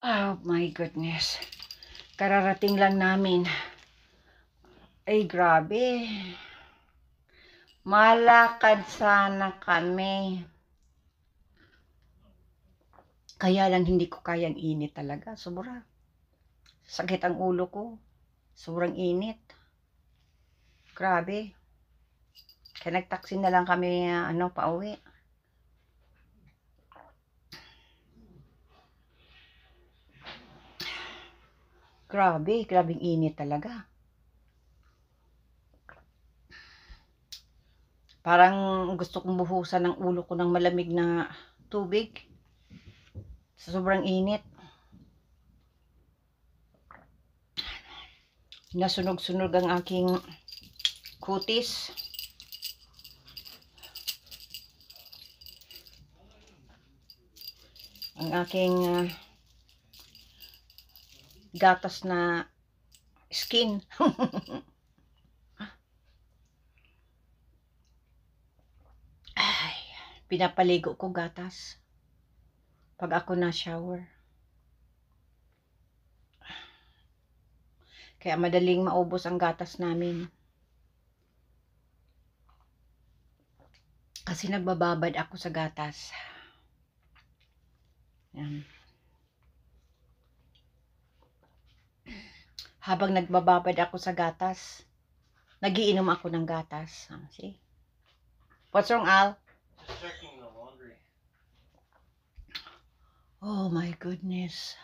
Oh my goodness. Kararating lang namin. Ay, grabe. Malakad sana kami. Kaya lang hindi ko kayang init talaga. Sobra. Sakit ang ulo ko. Sobrang init. Grabe. Kaya nagtaksi na lang kami, pauwi. Grabing init talaga. Parang gusto kong buhusan ng ulo ko ng malamig na tubig. Sa sobrang init. Nasunog-sunog ang aking kutis. Ang aking gatas na skin. Ay, pinapaligo ko gatas pag ako na shower. Kaya madaling maubos ang gatas namin. Kasi nagbababad ako sa gatas. Yan. Habang nagbababad ako sa gatas, nagiinom ako ng gatas. See? What's wrong, Al? Just checking the laundry. Oh my goodness.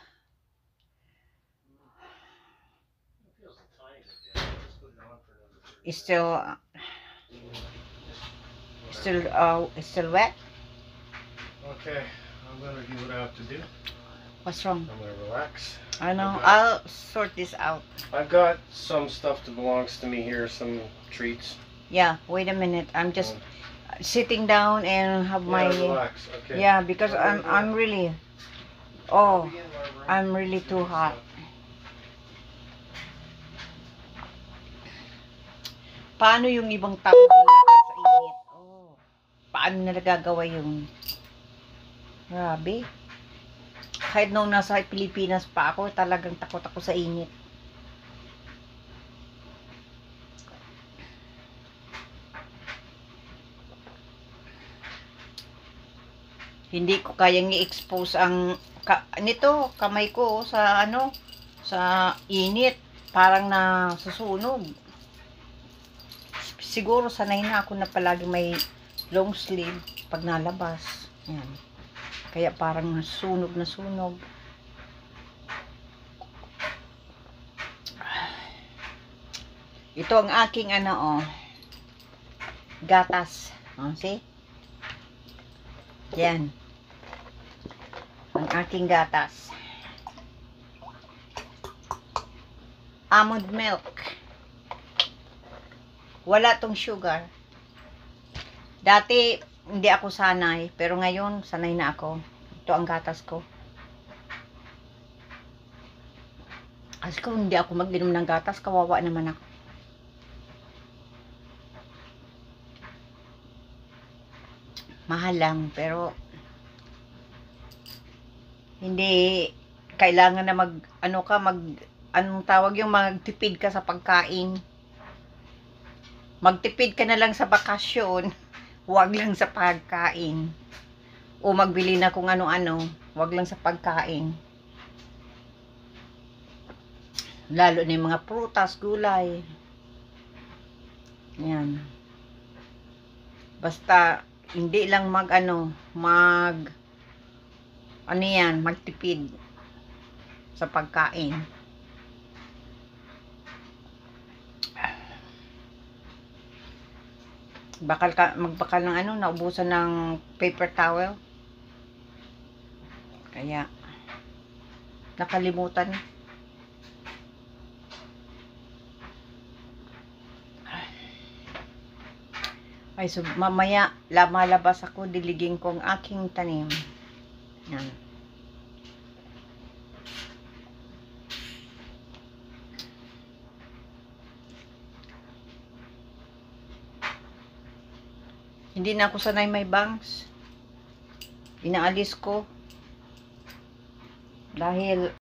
It feels a tiny bit different. Just put it on for another 30 It's minutes. still wet? Okay, I'm gonna do what I have to do. What's wrong? I'm gonna relax. I know. I'll sort this out. I've got some stuff that belongs to me here, some treats. Yeah, wait a minute. I'm just sitting down and have my relax. Okay. yeah, because I'm really I'm really too hot. Paano yung ibang tao nilakad sa init? Oh, paano na nagagawa yung grabe. Kahit nung nasa Pilipinas pa ako, talagang takot ako sa init. Hindi ko kayang i-expose ang kamay ko sa sa init, parang nasusunog. Siguro sanay na ako na palagi may long sleeve pag nalabas. Yan. Kaya parang nasunog na sunog. Ito ang aking gatas. See? Yan. Ang aking gatas. Almond milk. Wala tong sugar. Dati, hindi ako sanay. Pero ngayon, sanay na ako. Ito ang gatas ko. Kasi kung hindi ako mag-inom ng gatas, kawawa naman ako. Mahal lang, pero hindi kailangan na anong tawag yung magtipid ka sa pagkain. Magtipid ka na lang sa bakasyon, huwag lang sa pagkain. O magbili na kung ano-ano, huwag lang sa pagkain. Lalo na yung mga prutas, gulay. Yan. Basta hindi lang magtipid sa pagkain. Magbakal ng naubusan ng paper towel. Kaya nakalimutan. Ay, so mamaya malabas ako, diligin ko ang aking tanim. Yan. Hindi na ako sanay may bangs. Inaalis ko. Dahil